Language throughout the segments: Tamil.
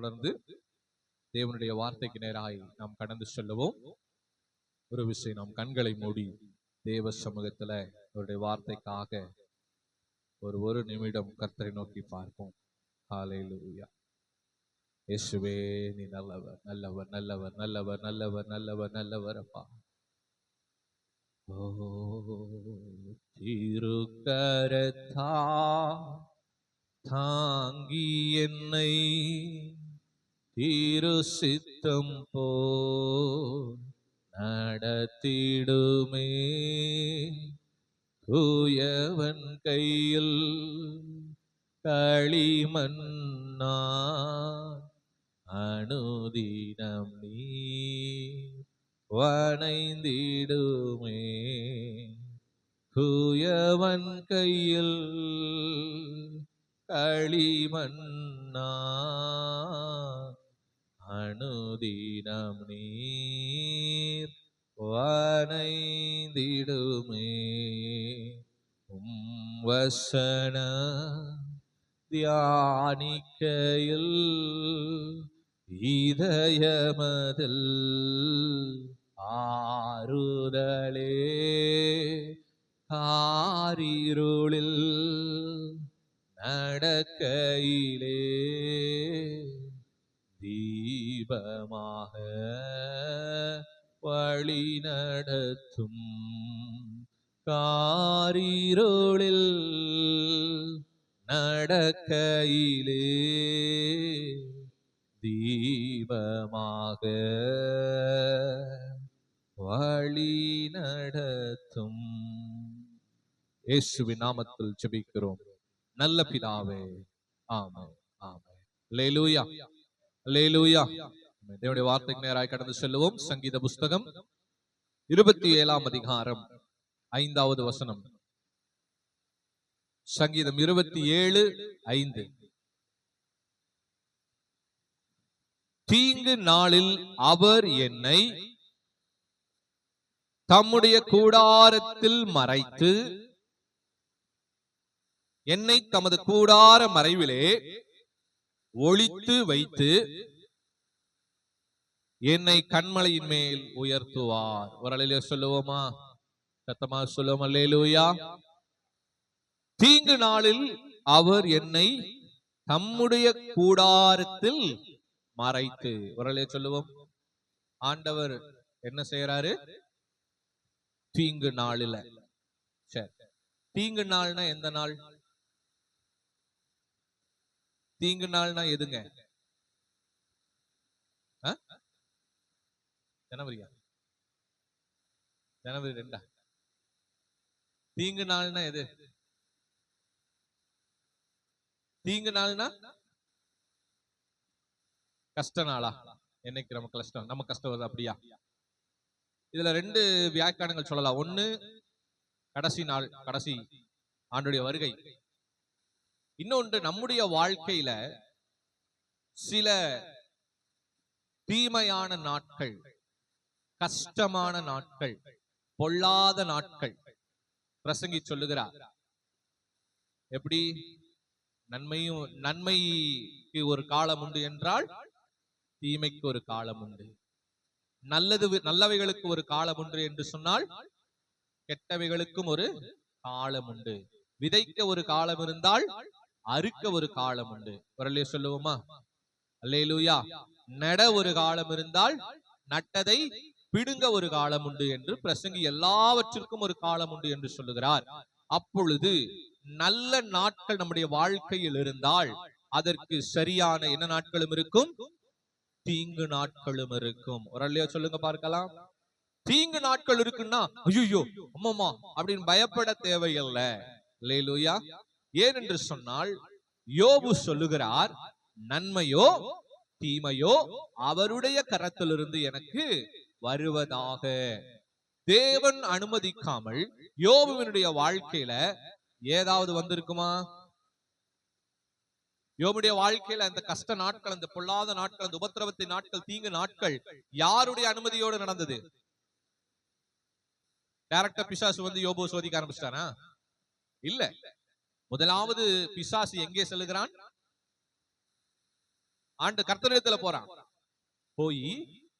தொடர்ந்து தேவனுடைய வார்த்தைக்கு நேராய் நாம் கடந்து செல்லுவோம். ஒரு விஷயம், நாம் கண்களை மூடி தேவ சமூகத்துல அவருடைய வார்த்தைக்காக ஒரு நிமிடம் கர்த்தரை நோக்கி பார்ப்போம். ஹல்லேலூயா. இயேசுவே, நீ நல்லவர், நல்லவர், நல்லவர், நல்லவர், நல்லவர், நல்லவர், நல்லவர் அப்பா. ஓ திருக்கரத்தா தாங்கி என்னை திரு சித்தம் போ நடத்திடுமே, தூயவன் கையில் களிமண்ணா அனுதினம் நீ வணைந்திடுமே, தூயவன் கையில் களிமண்ணா அனுதினம் நீர் வணைந்திடுமே. வசன தியானிக்கையில் இதயமதில் ஆறுதலே, ஆரிருளில் நடக்கையிலே தீபமாக வழி நடத்தும், காரிருளில் நடக்கையிலே தீபமாக வழி நடத்தும். இயேசுவின் நாமத்தில் ஜெபிக்கிறோம் நல்ல பிதாவே, ஆமென், ஆமென். அல்லேலூயா, அல்லேலூயா. தேவனுடைய வார்த்தைக்கு நேராய் கடந்து செல்லுவோம். சங்கீத புஸ்தகம் 27ஆம் அதிகாரம் 5வது வசனம். சங்கீதம் 27:5. தீங்கு நாளில் அவர் என்னை தம்முடைய கூடாரத்தில் மறைத்து, என்னை தமது கூடார மறைவிலே ஒளித்து வைத்து என்னை கண்மலையின் மேல் உயர்த்துவார். ஒரு அல்லேலூயா சொல்லுவோமா? சத்தமா சொல்லுவோம், அல்லேலூயா. தீங்கு நாளில் அவர் என்னை தம்முடைய கூடாரத்தில் மறைத்து. ஒரு அல்லேலூயா சொல்லுவோம். ஆண்டவர் என்ன செய்யறாரு? தீங்கு நாளில. சரி, தீங்கு நாள்னா எந்த நாள்? தீங்கு நாள்னா எதுங்க? ஜனவரியா? ஜனவரி 2. தீங்கு நாள்னா எது? தீங்கு நாள்னா கஷ்ட நாளா? என்னைக்கு நம்ம கஷ்டம், நம்ம கஷ்டம் வருது அப்படியா? இதுல 2 வியாக்கியானங்கள் சொல்லலாம். ஒண்ணு, கடைசி நாள், கடைசி ஆண்டுடைய வருகை. இன்னொன்று, நம்முடைய வாழ்க்கையில சில தீமையான நாட்கள், கஷ்டமான நாட்கள், பொல்லாத நாட்கள். பிரசங்கி சொல்லுகிறார். எப்படி? நன்மைக்கு ஒரு காலம் உண்டு என்றால் தீமைக்கு ஒரு காலம் உண்டு. நல்லவைகளுக்கு ஒரு காலம் உண்டு என்று சொன்னால் கெட்டவைகளுக்கும் ஒரு காலம் உண்டு. விதைக்க ஒரு காலம் இருந்தால் அறுக்க ஒரு காலம் உண்டு. ஒரு அல்லேலூயா சொல்லுவோமா? அல்லேலூயா. நட ஒரு காலம் இருந்தால் நட்டதை பிடுங்க ஒரு காலம் உண்டு என்று பிரசங்கி எல்லாவற்றிற்கும் ஒரு காலம் உண்டு என்று சொல்லுகிறார். அப்பொழுது நல்ல நாட்கள் நம்முடைய வாழ்க்கையில் இருந்தால் அதற்கு சரியான என்ன நாட்களும் இருக்கும்? தீங்கு நாட்களும் இருக்கும். ஒரு அல்லேலூயா சொல்லுங்க பார்க்கலாம். தீங்கு நாட்கள் இருக்குன்னா ஐயோ அம்மம்மா அப்படின்னு பயப்பட தேவையில்லை. அல்லேலூயா. ஏனென்று சொன்னால் யோபு சொல்லுகிறார், நன்மையோ தீமையோ அவருடைய கரத்திலிருந்து எனக்கு வருவதாக. தேவன் அனுமதிக்காமல் யோபுவினுடைய வாழ்க்கையில ஏதாவது வந்திருக்குமா? யோபுடைய வாழ்க்கையில அந்த கஷ்ட நாட்கள், அந்த பொல்லாத நாட்கள், அந்த உபத்திரவத்தின் நாட்கள், தீங்கு நாட்கள் யாருடைய அனுமதியோடு நடந்தது? டைரக்டா பிசாசு வந்து யோபுவை சோதிக்க ஆரம்பிச்சிட்டானா? இல்ல. முதலாவது பிசாசு எங்கே செல்லுகிறான்? கர்த்தரிடத்துல போறான். போய்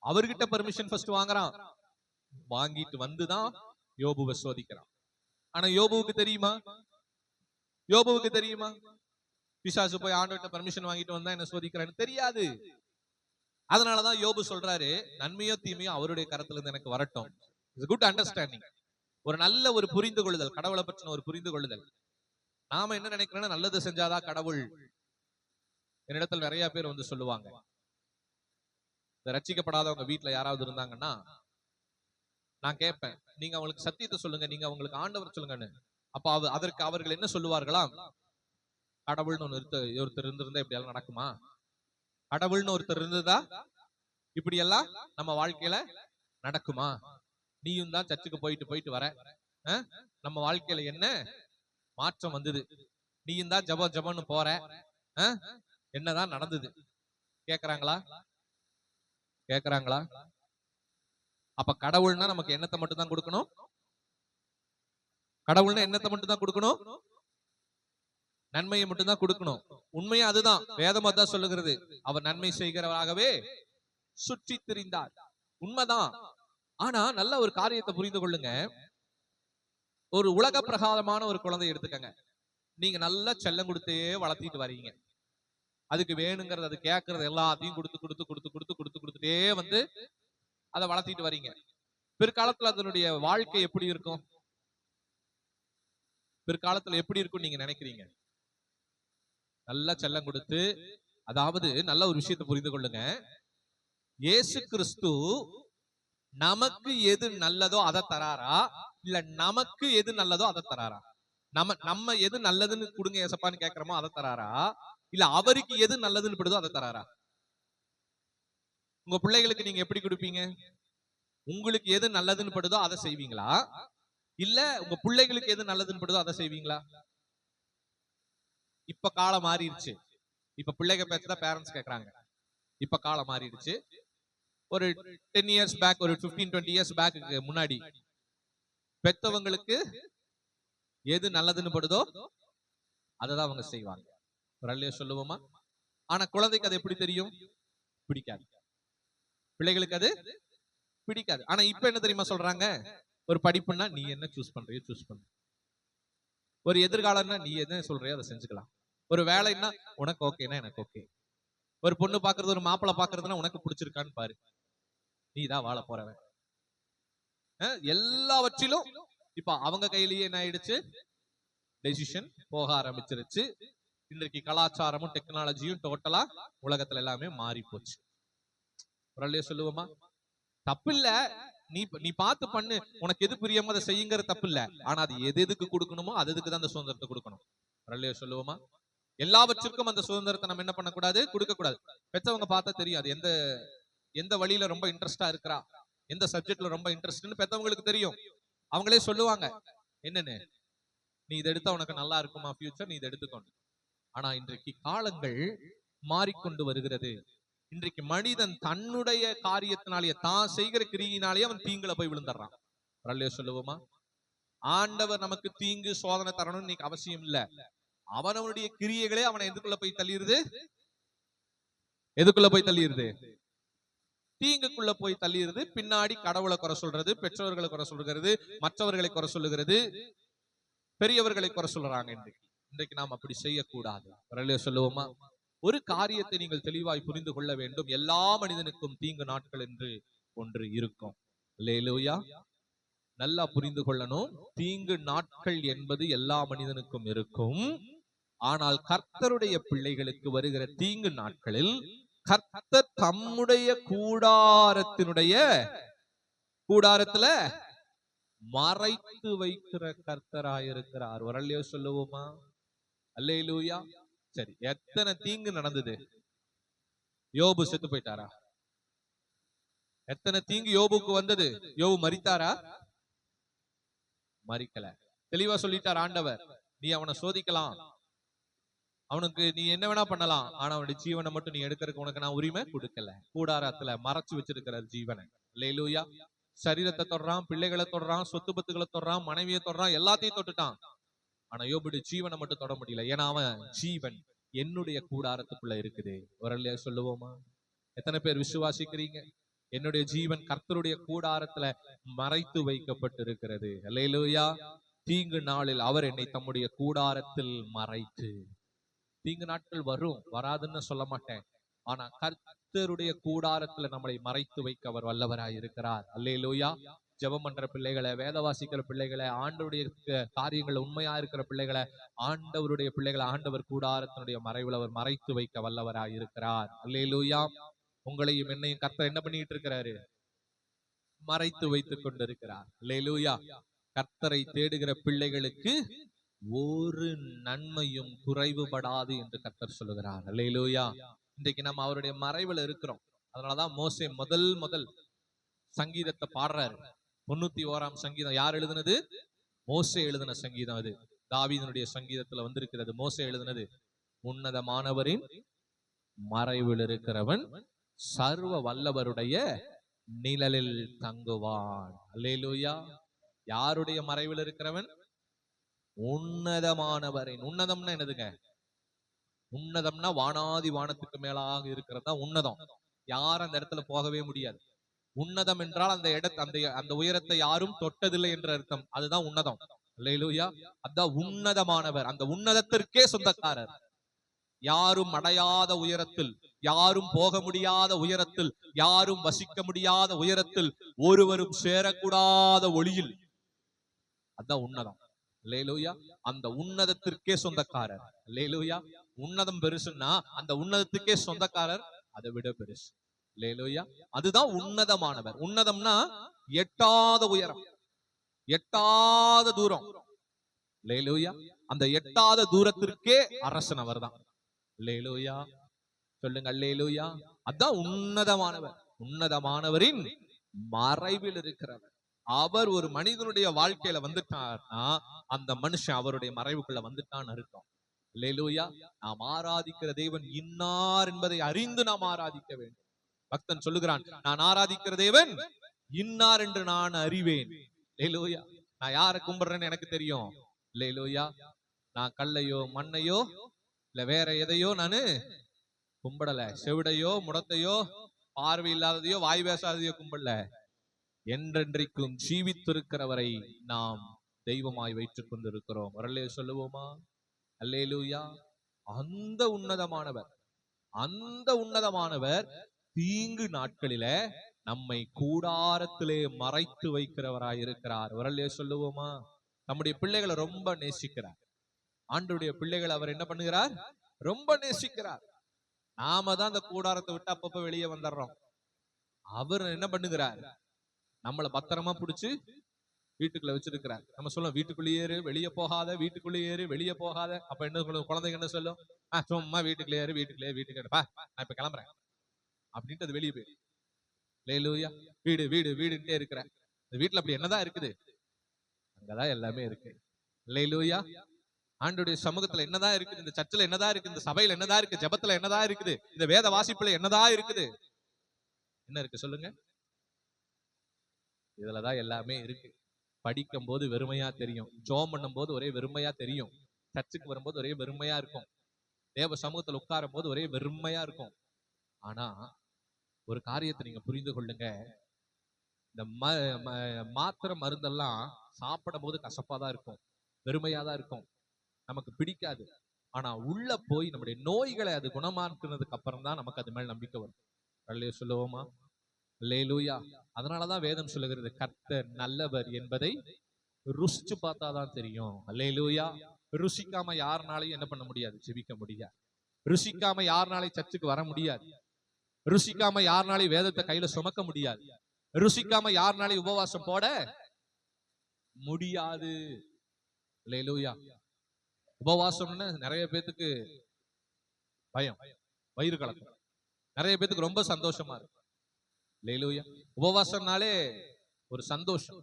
அவர்கிட்ட பெர்மிஷன் ஃபர்ஸ்ட் வாங்குறான். வாங்கிட்டு வந்துதான் யோபுவை சோதிக்கிறான். ஆனா யோபுவுக்கு தெரியுமா? யோபுவுக்கு தெரியுமா பிசாசு போய் ஆண்டவர்கிட்ட பெர்மிஷன் வாங்கிட்டு வந்தா என்ன சோதிக்கிறான்னு? தெரியாது. அதனாலதான் யோபு சொல்றாரு, நன்மையோ தீமையோ அவருடைய கரத்துல இருந்து எனக்கு வரட்டும். Good understanding. ஒரு நல்ல ஒரு புரிந்து கொள்ளுதல், கடவுளை பற்றின ஒரு புரிந்து கொள்ளுதல். நாம என்ன நினைக்கிறோம்னா, நல்லது செஞ்சாதான் கடவுள். என்னிடத்தில் நிறைய பேர் வந்து சொல்லுவாங்க, இந்த ரட்சிக்கப்படாதவங்க வீட்டுல யாராவது இருந்தாங்கன்னா நான் கேட்பேன், நீங்க அவங்களுக்கு சத்தியத்தை சொல்லுங்க, நீங்க அவங்களுக்கு ஆண்டவர் சொல்லுங்கன்னு. அப்ப அதற்கு அவர்கள் என்ன சொல்லுவார்களாம்? கடவுள்னு ஒருத்தர் இருந்திருந்தா இப்படி எல்லாம் நடக்குமா? கடவுள்னு ஒருத்தர் இருந்ததா இப்படி எல்லாம் நம்ம வாழ்க்கையில நடக்குமா? நீயும் தான் சர்ச்சுக்கு போயிட்டு வர, நம்ம வாழ்க்கையில என்ன மாற்றம் வந்தது? நீயும் தான் ஜபம்னு போற, என்னதான் நடந்தது? கேக்குறாங்களா? கேக்குறாங்களா? அப்ப கடவுள்னா நமக்கு எண்ணத்தை மட்டும் தான் கொடுக்கணும்? கடவுள்னா எண்ணத்தை மட்டும் தான் கொடுக்கணும்? நன்மையை மட்டும் தான் கொடுக்கணும். உண்மையா அதுதான், வேதம் அதான் சொல்லுகிறது. அவர் நன்மை செய்கிறவராகவே சுற்றி திரிந்தார். உண்மைதான். ஆனா நல்ல ஒரு காரியத்தை புரிந்து கொள்ளுங்க. ஒரு உலக பிரகாரமான ஒரு குழந்தை எடுத்துக்கங்க. நீங்க நல்லா செல்லம் கொடுத்தே வளர்த்திட்டு வரீங்க. அதுக்கு வேணுங்கிறது, அது கேட்கறது எல்லாத்தையும் கொடுத்துட்டே வந்து அதை வளர்த்திட்டு வரீங்க. பிற்காலத்துல அதனுடைய வாழ்க்கை எப்படி இருக்கும்? பிற்காலத்துல எப்படி இருக்கும் நீங்க நினைக்கிறீங்க? நல்லா செல்லம் கொடுத்து, அதாவது நல்ல ஒரு விஷயத்தை புரிந்து கொள்ளுங்க. இயேசு கிறிஸ்து நமக்கு எது நல்லதோ அதை தராரா, இல்ல நமக்கு எது நல்லதோ அதை தராரா? நம்ம எது நல்லதுன்னு கொடுங்க ஏசப்பான்னு கேட்கிறோமோ அதை தராரா, இல்ல அவருக்கு எது நல்லதுன்னு படுதோ அதை தராரா? உங்க பிள்ளைகளுக்கு நீங்க எப்படி கொடுப்பீங்க? உங்களுக்கு எது நல்லதுன்னு படுதோ அதை செய்வீங்களா, இல்ல உங்க பிள்ளைகளுக்கு எது நல்லதுன்னு படுதோ அதை செய்வீங்களா? இப்ப காலம் மாறிடுச்சு. இப்ப பிள்ளைங்க பேச்சதான் பேரண்ட்ஸ் கேட்கறாங்க. இப்ப காலம் மாறிடுச்சு. ஒரு 10 இயர்ஸ் பேக், ஒரு 15-20 இயர்ஸ் பேக்கு முன்னாடி பெத்தவங்களுக்கு எது நல்லதுன்னு படுதோ அததான் அவங்க செய்வாங்க. சொல்லுவோமா? ஆனா குழந்தைக்கு அது எப்படி தெரியும்? பிடிக்காது. பிள்ளைகளுக்கு அது பிடிக்காது. ஆனா இப்ப என்ன தெரியுமா சொல்றாங்க? ஒரு படிப்புன்னா நீ என்ன சூஸ் பண்றியோ சூஸ் பண்ணு. ஒரு எதிர்காலம்னா நீ என்ன சொல்றியோ அதை செஞ்சுக்கலாம். ஒரு வேலைன்னா உனக்கு ஓகேனா எனக்கு ஓகே. ஒரு பொண்ணு பாக்குறது, ஒரு மாப்பிள்ளை பாக்குறதுன்னா உனக்கு பிடிச்சிருக்கான்னு பாரு, நீ தான் வாழ போறவன். எல்லாவற்றிலும் இப்ப அவங்க கையிலேயே என்ன ஆயிடுச்சு? டெசிஷன் போக ஆரம்பிச்சிருச்சு. இன்றைக்கு கலாச்சாரமும் டெக்னாலஜியும் டோட்டலா உலகத்துல எல்லாமே மாறி போச்சு. சொல்லுவோமா? தப்பு இல்ல, நீ பார்த்து பண்ணு, உனக்கு எது பிரியமோ அதை செய்யுங்கிற தப்பு இல்ல. ஆனா அது எதுக்கு கொடுக்கணுமோ அதுக்கு தான் அந்த சுதந்திரத்தை கொடுக்கணும். சொல்லுவோமா? எல்லாவற்றிற்கும் அந்த சுதந்திரத்தை நம்ம என்ன பண்ணக்கூடாது? கொடுக்க கூடாது. பெத்தவங்க பார்த்தா தெரியும் அது எந்த வழியில ரொம்ப இன்ட்ரெஸ்டா இருக்கிறா, எந்த சப்ஜெக்ட்ல ரொம்ப இன்ட்ரெஸ்ட்னு பெத்தவங்களுக்கு தெரியும். அவங்களே சொல்லுவாங்க, என்னன்னு நீ இதை எடுத்தா உனக்கு நல்லா இருக்குமா ஃபியூச்சர், நீ இதை எடுத்துக்கொண்டு. ஆனா இன்றைக்கு காலங்கள் மாறிக்கொண்டு வருகிறது. இன்றைக்கு மனிதன் தன்னுடைய காரியத்தினாலேயே, தான் செய்கிற கிரியினாலேயே அவன் தீங்குல போய் விழுந்துடுறான். சொல்லுவோமா? ஆண்டவர் நமக்கு தீங்கு சோதனை தரணும்னு இன்னைக்கு அவசியம் இல்ல. அவனுடைய கிரியைகளே அவனை எதுக்குள்ள போய் தள்ளிடுது? எதுக்குள்ள போய் தள்ளிடுது? தீங்குக்குள்ள போய் தள்ளிடுது. பின்னாடி கடவுளை குறை சொல்றது, பெற்றோர்களை குறை சொல்கிறது, மற்றவர்களை குறை சொல்லுகிறது, பெரியவர்களை குறை சொல்றாங்க. இன்றைக்கு நாம் அப்படி செய்யக்கூடாது. சொல்லுவோமா? ஒரு காரியத்தை நீங்கள் தெளிவாய் புரிந்து கொள்ள வேண்டும். எல்லா மனிதனுக்கும் தீங்கு நாட்கள் என்று ஒன்று இருக்கும். அல்லேலூயா. நல்லா புரிந்து கொள்ளணும். தீங்கு நாட்கள் என்பது எல்லா மனிதனுக்கும் இருக்கும். ஆனால் கர்த்தருடைய பிள்ளைகளுக்கு வருகிற தீங்கு நாட்களில் கர்த்தர் தம்முடைய கூடாரத்துல மறைத்து வைக்கிற கர்த்தராயிருக்கிறார். வரலையோ சொல்லுவோமா? அல்லேலூயா. சரி, எத்தனை தீங்கு நடந்தது? யோபு செத்து போயிட்டாரா? எத்தனை தீங்கு யோபுக்கு வந்தது? யோபு மரித்தாரா? மரிக்கல. தெளிவா சொல்லிட்டார் ஆண்டவர், நீ அவனை சோதிக்கலாம், அவனுக்கு நீ என்ன வேணா பண்ணலாம், ஆனா அவனுடைய ஜீவனை மட்டும் நீ எடுக்கிறதுக்கு உனக்கு நான் உரிமை கொடுக்கல. கூடாரத்துல மறைச்சு வச்சிருக்கிற ஜீவனை. அல்லேலூயா. சரீரத்தை தொடுறான், பிள்ளைகளை தொடுறான், சொத்து பத்துக்களை தொடுறான், மனைவியை தொடுறான், எல்லாத்தையும் தொட்டுட்டான். ஆனா யோபுடைய ஜீவனை மட்டும் தொட முடியல. ஏன்னா அவன் ஜீவன் என்னுடைய கூடாரத்துக்குள்ள இருக்குது. ஒரு சொல்லுவோமா? எத்தனை பேர் விசுவாசிக்கிறீங்க? என்னுடைய ஜீவன் கர்த்தருடைய கூடாரத்துல மறைத்து வைக்கப்பட்டு இருக்கிறது. அல்லேலூயா. தீங்கு நாளில் அவர் என்னை தம்முடைய கூடாரத்தில் மறைத்து. தீங்கு நாட்கள் வரும், வராதுன்னு சொல்ல மாட்டேன். ஆனா கர்த்தருடைய கூடாரத்துல நம்மளை மறைத்து வைக்க அவர் வல்லவராய் இருக்கிறார். அல்லேலூயா. ஜெபம் பண்ற பிள்ளைகளை, வேத வாசிக்கிற பிள்ளைகளை, ஆண்டவருடைய காரியங்கள் உண்மையா இருக்கிற பிள்ளைகளை, ஆண்டவருடைய பிள்ளைகளை ஆண்டவர் கூடாரத்தினுடைய மறைவில் அவர் மறைத்து வைக்க வல்லவராய் இருக்கிறார். அல்லேலூயா. உங்களையும் என்னையும் கர்த்தர் என்ன பண்ணிட்டு இருக்கிறாரு? மறைத்து வைத்துக் கொண்டிருக்கிறார். அல்லேலூயா. கர்த்தரை தேடுகிற பிள்ளைகளுக்கு ஒரு நன்மையும் குறைவுபடாது என்று கர்த்தர் சொல்லுகிறார். அல்லேலூயா. இன்றைக்கு நம்ம அவருடைய மறைவில் இருக்கிறோம். அதனாலதான் மோசே முதல் சங்கீதத்தை பாடுறாரு. 91ஆம் சங்கீதம் யார் எழுதுனது? மோசே எழுதின சங்கீதம். அது தாவீதுனுடைய சங்கீதத்துல வந்திருக்கிறது. மோசே எழுதினது. உன்னதமானவரின் மறைவில் இருக்கிறவன் சர்வ வல்லவருடைய நிழலில் தங்குவான். அல்லேலூயா. யாருடைய மறைவில் இருக்கிறவன்? உன்னதமானவரின். உன்னதம்னா என்னதுங்க? உன்னதம்னா வானாதி வானத்துக்கு மேலாக இருக்கிறதா உன்னதம். யாரும் அந்த இடத்துல போகவே முடியாது. உன்னதம் என்றால் அந்த இடத்தை அந்த உயரத்தை யாரும் தொட்டதில்லை என்ற அர்த்தம். அதுதான் உன்னதம். அல்லேலூயா. அதான் உன்னதமானவர். அந்த உன்னதத்திற்கே சொந்தக்காரர். யாரும் அடையாத உயரத்தில், யாரும் போக முடியாத உயரத்தில், யாரும் வசிக்க முடியாத உயரத்தில், ஒருவரும் சேரக்கூடாத ஒளியில். அதான் உன்னதம். அல்லேலூயா. அந்த உன்னதத்திற்கே சொந்தக்காரர். அல்லேலூயா. உன்னதம் பெருசுன்னா அந்த உன்னதத்துக்கே சொந்தக்காரர் அதை விட பெருசு. அல்லேலூயா. அதுதான் உன்னதமானவர். உன்னதம்னா எட்டாத உயரம், எட்டாத தூரம். அல்லேலூயா. அந்த எட்டாத தூரத்திற்கே அரசன் அவர் தான். அல்லேலூயா. சொல்லுங்க அல்லேலூயா. அதான் உன்னதமானவர். உன்னதமானவரின் மறைவில் இருக்கிறவர். அவர் ஒரு மனிதனுடைய வாழ்க்கையில வந்துட்டார்னா அந்த மனுஷன் அவருடைய மறைவுக்குள்ள வந்துட்டான்னு அர்த்தம். அல்லேலூயா. நாம் ஆராதிக்கிற தேவன் இன்னார் என்பதை அறிந்து நாம் ஆராதிக்க வேண்டும். பக்தன் சொல்லுகிறான், நான் ஆராதிக்கிற தேவன் இன்னார் என்று நான் அறிவேன். அல்லேலூயா. நான் யாரை கும்பிடுறேன்னு எனக்கு தெரியும். அல்லேலூயா. நான் கல்லையோ மண்ணையோ இல்ல வேற எதையோ நானு கும்பிடல. செவிடையோ முடத்தையோ பார்வை இல்லாததையோ வாய் பேசாததையோ கும்பிடல. என்றென்றைக்கும் ஜீவித்திருக்கிறவரை நாம் தெய்வமாய் வைத்துக் கொண்டிருக்கிறோம். வரலே சொல்லுவோமா? அல்லேலூயா. அந்த உன்னதமானவர், அந்த உன்னதமானவர் தீங்கு நாட்களில நம்மை கூடாரத்திலே மறைத்து வைக்கிறவராய் இருக்கிறார். வரலே சொல்லுவோமா? நம்முடைய பிள்ளைகளை ரொம்ப நேசிக்கிறார். ஆண்டவருடைய பிள்ளைகளை அவர் என்ன பண்ணுகிறார்? ரொம்ப நேசிக்கிறார். நாம தான் அந்த கூடாரத்தை விட்டு அப்பப்ப வெளியே வந்துடுறோம். அவர் என்ன பண்ணுகிறார்? நம்மளை பத்திரமா பிடிச்சு வீட்டுக்குள்ள வச்சிருக்கிறார். நம்ம சொல்லுவோம், வீட்டுக்குள்ளேயே ஏறு, வெளியே போகாத, வீட்டுக்குள்ளேயே ஏறு, வெளியே போகாத. அப்ப என்ன சொல்லுவோம்? குழந்தைங்க என்ன சொல்லும்? சும்மா வீட்டுக்குள்ளே ஏறு, வீட்டுக்குள்ளே வீட்டுக்கு எடுப்பா, நான் இப்ப கிளம்புறேன் அப்படின்ட்டு அது வெளியே போயிடு. அல்லேலூயா. வீடு வீடு வீடுன்ட்டே இருக்கிறேன். இந்த வீட்டுல அப்படி என்னதான் இருக்குது? அங்கதான் எல்லாமே இருக்கு. அல்லேலூயா. ஆண்டவருடைய சமூகத்துல என்னதான் இருக்குது? இந்த சர்ச்சில் என்னதான் இருக்கு? இந்த சபையில என்னதான் இருக்கு? ஜெபத்துல என்னதான் இருக்குது? இந்த வேத வாசிப்புல என்னதான் இருக்குது? என்ன இருக்கு சொல்லுங்க? இதுலதான் எல்லாமே இருக்கு. படிக்கும் போது வெறுமையா தெரியும், ஜெபம் பண்ணும் போது ஒரே வெறுமையா தெரியும், சர்ச்சுக்கு வரும்போது ஒரே வெறுமையா இருக்கும், தேவ சமூகத்துல உட்காரும் போது ஒரே வெறுமையா இருக்கும். ஆனா ஒரு காரியத்தை நீங்க புரிந்து கொள்ளுங்க. இந்த மாத்திரை மருந்தெல்லாம் சாப்பிடும் போது கசப்பாதான் இருக்கும், வெறுமையாதான் இருக்கும், நமக்கு பிடிக்காது. ஆனா உள்ள போய் நம்முடைய நோய்களை அது குணமாக்குனதுக்கு அப்புறம் தான் நமக்கு அது மேல நம்பிக்கை வரும். அல்லே சொல்லுவோமா? அல்லேலூயா. அதனாலதான் வேதம் சொல்லுகிறது, கர்த்தர் நல்லவர் என்பதை ருசிச்சு பார்த்தாதான் தெரியும். அல்லேலூயா. ருசிக்காம யாருனாலையும் என்ன பண்ண முடியாது? ஜெபிக்க முடியாது. ருசிக்காம யாருனாலையும் சர்ச்சுக்கு வர முடியாது. ருசிக்காம யாருனாலையும் வேதத்தை கையில சுமக்க முடியாது. ருசிக்காம யாருனாலையும் உபவாசம் போட முடியாது. அல்லேலூயா. உபவாசம்னு நிறைய பேத்துக்கு பயம், வயிறு கலக்கம். நிறைய பேத்துக்கு ரொம்ப சந்தோஷமா இருக்கு. அல்லேலூயா. உபவாசம்னாலே ஒரு சந்தோஷம்,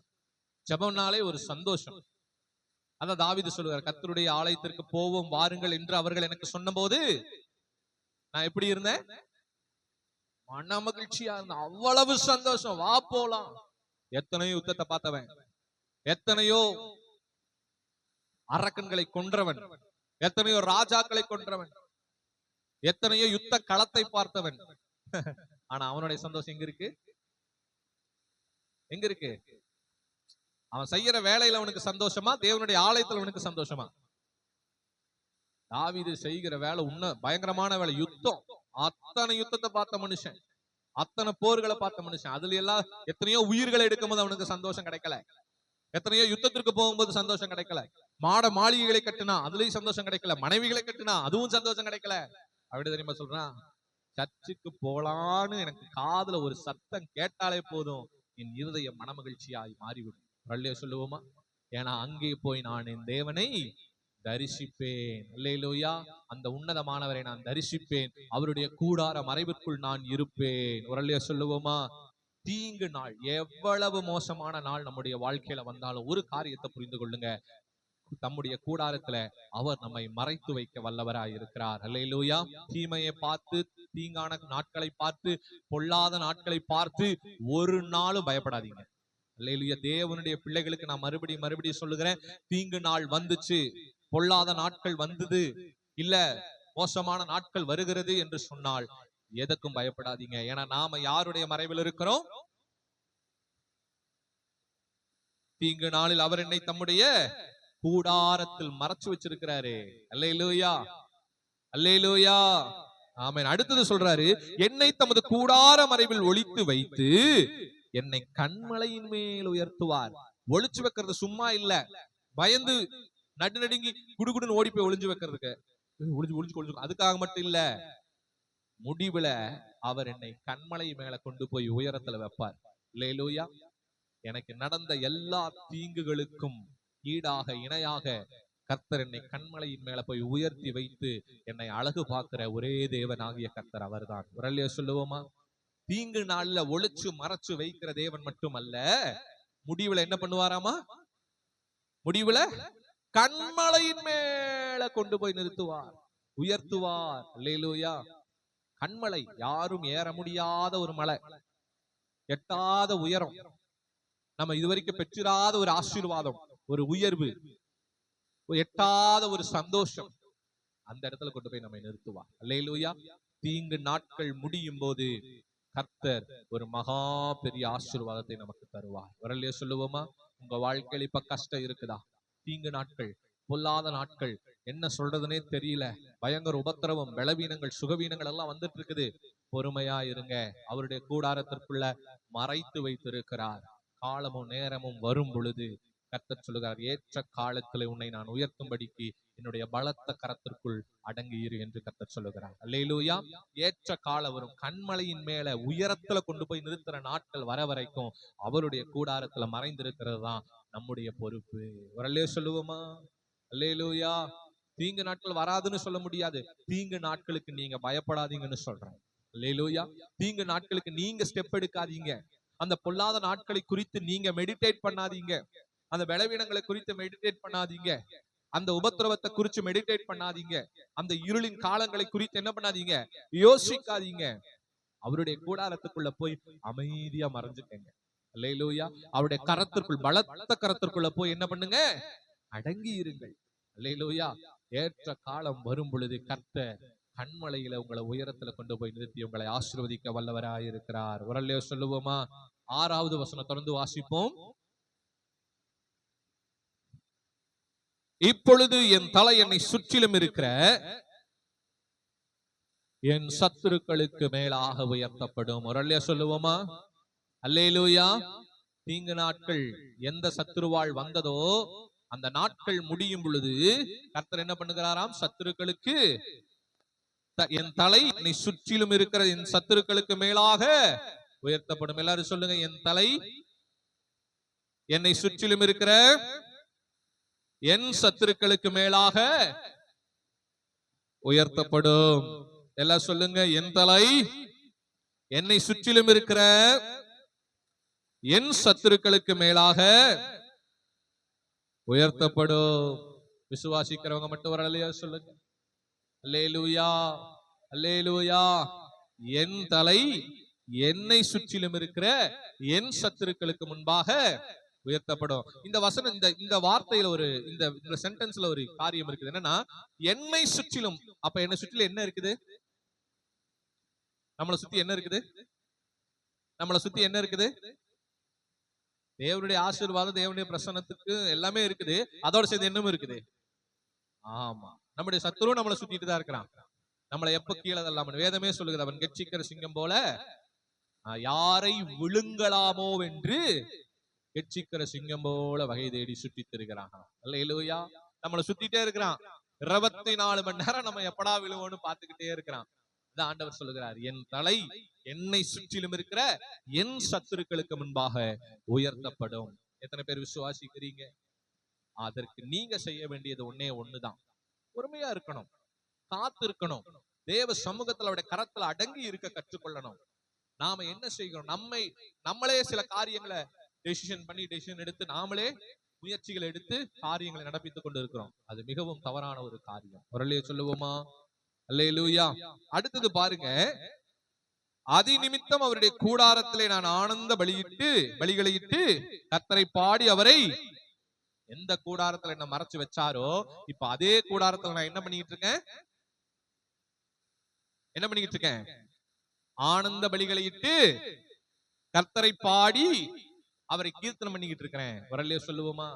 ஜெபம்னாலே ஒரு சந்தோஷம். அதான் தாவீது சொல்லுவார், கர்த்தருடைய ஆலயத்திற்கு போவோம் வாருங்கள் என்று அவர்கள் எனக்கு சொன்னபோது நான் எப்படி இருந்தேன்? மன மகிழ்ச்சியா இருந்தேன். அவ்வளவு சந்தோஷம். வா போலாம். எத்தனையோ யுத்தத்தை பார்த்தவன், எத்தனையோ அரக்கன்களை கொன்றவன், எத்தனையோ ராஜாக்களை கொன்றவன், எத்தனையோ யுத்த களத்தை பார்த்தவன். ஆனா அவனுடைய சந்தோஷம் எங்க இருக்கு? எங்க இருக்கு? அவன் செய்யற வேலையில அவனுக்கு சந்தோஷமா, தேவனுடைய ஆலயத்துல அவனுக்கு சந்தோஷமா? தாவீது செய்கிற வேலை உன்ன பயங்கரமான வேலை, யுத்தம். அத்தனை யுத்தத்தை பார்த்த மனுஷன், அத்தனை போர்களை பார்த்த மனுஷன். அதுல எல்லாம் எத்தனையோ உயிர்களை எடுக்கும்போது அவனுக்கு சந்தோஷம் கிடைக்கல. எத்தனையோ யுத்தத்திற்கு போகும்போது சந்தோஷம் கிடைக்கல. மாளிகைகளை கட்டினா அதுலயும் சந்தோஷம் கிடைக்கல. மனைவிகளை கட்டினா அதுவும் சந்தோஷம் கிடைக்கல. அப்படி தெரியுமா சொல்றான், சர்ச்சுக்கு போலான்னு எனக்கு காதுல ஒரு சத்தம் கேட்டாலே போதும், என் இருதய மனமகிழ்ச்சியாய் மாறிவிடும். அல்லேலூயா சொல்லுவோமா? ஏன்னா அங்கே போய் நான் என் தேவனை தரிசிப்பேன். அல்லேலூயா. அந்த உன்னதமானவரை நான் தரிசிப்பேன். அவருடைய கூடார மறைவிற்குள் நான் இருப்பேன். ஒரு அல்லேலூயா சொல்லுவோமா? தீங்கு நாள், எவ்வளவு மோசமான நாள் நம்முடைய வாழ்க்கையில வந்தாலும் ஒரு காரியத்தை புரிந்து கொள்ளுங்க, தம்முடைய கூடாரத்துல அவர் நம்மை மறைத்து வைக்க வல்லவராய் இருக்கிறார். அல்லேலூயா. தீமையை பார்த்து, தீங்கான நாட்களை பார்த்து, பொல்லாத நாட்களை பார்த்து ஒரு நாளும் பயப்படாதீங்க. அல்லேலூயா. தேவனுடைய பிள்ளைகளுக்கு நான் மறுபடியும் சொல்லுகிறேன், தீங்கு நாள் வந்துச்சு, பொல்லாத நாட்கள் வந்தது, இல்ல மோசமான நாட்கள் வருகிறது என்று சொன்னால் எதற்கும் பயப்படாதீங்க. ஏன்னா நாம யாருடைய மறைவில் இருக்கிறோம்? தீங்கு நாளில் அவர் என்னை தம்முடைய கூடாரத்தில் மறைச்சு வச்சிருக்கிறாரு. அல்லேலூயா, அல்லேலூயா, ஆமென். அடுத்தது சொல்றாரு, என்னை தமது கூடார மறைவில் ஒளித்து வைத்து என்னை கண்மலையின் மேல் உயர்த்துவார். ஒளிச்சு வைக்கிறது சும்மா இல்ல, பயந்து நடுநடுங்கி குடுகுடுன்னு ஓடி போய் ஒளிஞ்சு வைக்கிறதுக்கு, ஒளிஞ்சு அதுக்காக மட்டும் இல்ல. முடிவுல அவர் என்னை கண்மலை மேல கொண்டு போய் உயரத்துல வைப்பார். அல்லேலூயா. எனக்கு நடந்த எல்லா தீங்குகளுக்கும் ஈடாக இணையாக கர்த்தர் என்னை கண்மலையின் மேல போய் உயர்த்தி வைத்து என்னை அழகு பார்க்கிற ஒரே தேவனாகிய கர்த்தர் அவர்தான். ஒரு அல்லேலூயா சொல்லுவோமா? தீங்கு நாள்ல ஒளிச்சு மறைச்சு வைக்கிற தேவன் மட்டுமல்ல, முடிவுல என்ன பண்ணுவாராமா? முடிவுல கண்மலையின் மேல கொண்டு போய் நிறுத்துவார், உயர்த்துவார். அல்லேலூயா. கண்மலை யாரும் ஏற முடியாத ஒரு மலை, எட்டாத உயரம், நம்ம இதுவரைக்கும் பெற்றிராத ஒரு ஆசீர்வாதம், ஒரு உயர்வு, எட்டாத ஒரு சந்தோஷம், அந்த இடத்துல கொண்டு போய் நம்மை நிறுத்துவார். அல்லேலூயா. தீங்கு நாட்கள் முடியும் போது கர்த்தர் ஒரு மகா பெரிய ஆசீர்வாதத்தை நமக்கு தருவார். வரலையே சொல்லுவோமா? உங்க வாழ்க்கையில் இப்ப கஷ்டம் இருக்குதா? தீங்கு நாட்கள், பொல்லாத நாட்கள், என்ன சொல்றதுன்னே தெரியல, பயங்கர உபத்திரவம், பலவீனங்கள், சுகவீனங்கள் எல்லாம் வந்துட்டு இருக்குது. பொறுமையா இருங்க, அவருடைய கூடாரத்திற்குள்ள மறைத்து வைத்திருக்கிறார். காலமும் நேரமும் வரும் பொழுது கர்த்தர் சொல்லுகிறார், ஏற்ற காலத்துல உன்னை நான் உயர்த்தும்படிக்கு என்னுடைய பலத்த கரத்திற்குள் அடங்கியிரு என்று கர்த்தர் சொல்லுகிறார். அல்லேலூயா. ஏற்ற காலம் வரும். கண்மலையின் மேல உயரத்துல கொண்டு போய் நிறுத்துற நாட்கள் வர வரைக்கும் அவருடைய கூடாரத்துல மறைந்திருக்கிறது தான் நம்முடைய பொறுப்பு. ஒரு அல்லேலூயா சொல்லுவோமா? அல்லேலூயா. தீங்கு நாட்கள் வராதுன்னு சொல்ல முடியாது. தீங்கு நாட்களுக்கு நீங்க பயப்படாதீங்கன்னு சொல்றேன். அல்லேலூயா. தீங்கு நாட்களுக்கு நீங்க ஸ்டெப் எடுக்காதீங்க. அந்த பொல்லாத நாட்களை குறித்து நீங்க மெடிடேட் பண்ணாதீங்க. அந்த பலவீனங்களை குறித்து மெடிடேட் பண்ணாதீங்க. அந்த உபத்திரவத்தை குறித்து மெடிடேட் பண்ணாதீங்க. அந்த இருளின் காலங்களை குறித்து என்ன பண்ணாதீங்க? யோசிக்காதீங்க. அவருடைய கூடாரத்துக்குள்ள போய் அமைதியா மறைஞ்சுக்கங்க. அல்லேலூயா. அவருடைய கரத்திற்குள், பலத்த கரத்திற்குள்ள போய் என்ன பண்ணுங்க? அடங்கி இருங்கள். அல்லேலூயா. ஏற்ற காலம் வரும் பொழுது கர்த்தர் கண்மலையில உங்களை உயரத்துல கொண்டு போய் நிறுத்தி உங்களை ஆசீர்வதிக்க வல்லவராய் இருக்கிறார். ஒரு அல்லேலூயா சொல்லுவோமா? 6வது வசனம் தொடர்ந்து வாசிப்போம். இப்பொழுது என் தலை என்னை சுற்றிலும் இருக்கிற என் சத்துருக்களுக்கு மேலாக உயர்த்தப்படும். ஒரு அல்லேலூயா சொல்லுவோமா? அல்லேலூயா. தீங்கு நாட்கள் எந்த சத்துருவாள் வந்ததோ அந்த நாட்கள் முடியும் பொழுது கர்த்தர் என்ன பண்ணுகிறாராம்? சத்துருக்களுக்கு, என் தலை என்னை சுற்றிலும் இருக்கிற என் சத்துருக்களுக்கு மேலாக உயர்த்தப்படும். எல்லாரும் சொல்லுங்க, என் தலை என்னை சுற்றிலும் இருக்கிற என் சத்துருக்களுக்கு மேலாக உயர்த்தப்படும். எல்லாம் சொல்லுங்க, என் தலை என்னை சுற்றிலும் இருக்கிற என் சத்துருக்களுக்கு மேலாக உயர்த்தப்படும். விசுவாசிக்கிறவங்க மட்டும் ஒரு அல்லேலூயா சொல்லுங்க. அல்லேலூயா, அல்லேலூயா. என் தலை என்னை சுற்றிலும் இருக்கிற என் சத்துருக்களுக்கு முன்பாக உயர்த்தப்படும். இந்த வசனம், இந்த வார்த்தையில ஒரு இந்த சென்டென்ஸ்ல ஒரு காரியம் இருக்குது. என்னன்னா, என்னை சுற்றிலும். அப்ப என்னை சுற்றிலும் என்ன இருக்குது? நம்மளை சுத்தி என்ன இருக்குது? நம்மளை சுத்தி என்ன இருக்குது? தேவனுடைய ஆசீர்வாதம், தேவனுடைய பிரசன்னத்துக்கு எல்லாமே இருக்குது. அதோட சேர்ந்து என்னமும் இருக்குது. ஆமா, நம்முடைய சத்துரு நம்மளை சுத்திட்டு தான் இருக்கிறான். நம்மளை எப்ப கீழே தள்ளாம வேதமே சொல்லுகிறது, அவன் கெட்சிக்கிற சிங்கம் போல யாரை விழுங்கலாமோ என்று கெட்சிக்கிற சிங்கம் போல வகை தேடி சுற்றி திரிகிறான். அல்லேலூயா. நம்மளை சுத்திட்டே இருக்கிறான். 24 மணி நேரம் நம்ம எப்படா விழுவோன்னு பாத்துக்கிட்டே இருக்கிறான். இதான் ஆண்டவர் சொல்லுகிறார், என் தலை என்னை சுற்றிலும் இருக்கிற என் சத்துருக்களுக்கு முன்பாக உயர்த்தப்படும். எத்தனை பேர் விசுவாசிக்கிறீங்க? அதற்கு நீங்க செய்ய வேண்டியது ஒன்னே ஒண்ணுதான். பொறுமையா இருக்கணும், காத்து இருக்கணும், தேவ சமூகத்துல அவருடைய கரத்துல அடங்கி இருக்க கற்றுக்கொள்ளணும். நாம என்ன செய்கிறோம்? நம்மளே சில காரியங்களை டெசிஷன் எடுத்து நாமளே முயற்சிகளை எடுத்து காரியங்களை நடப்பித்துக் கொண்டு இருக்கிறோம். அது மிகவும் தவறான ஒரு காரியம். ஒரு சொல்லுவோமா? அல்லேலூயா. அடுத்தது பாருங்க, அதி நிமித்தம் அவருடைய கூடாரத்திலே நான் ஆனந்த பலிகளையிட்டு கர்த்தரை பாடி அவரை, எந்த கூடாரத்துல என்ன மறைச்சு வச்சாரோ இப்ப அதே கூடாரத்துல நான் என்ன பண்ணிட்டு இருக்கேன்? ஆனந்த பலிகளையிட்டு கர்த்தரை பாடி அவரை கீர்த்தனம் பண்ணிக்கிட்டு இருக்கிறேன். வரலையோ சொல்லுவோமா?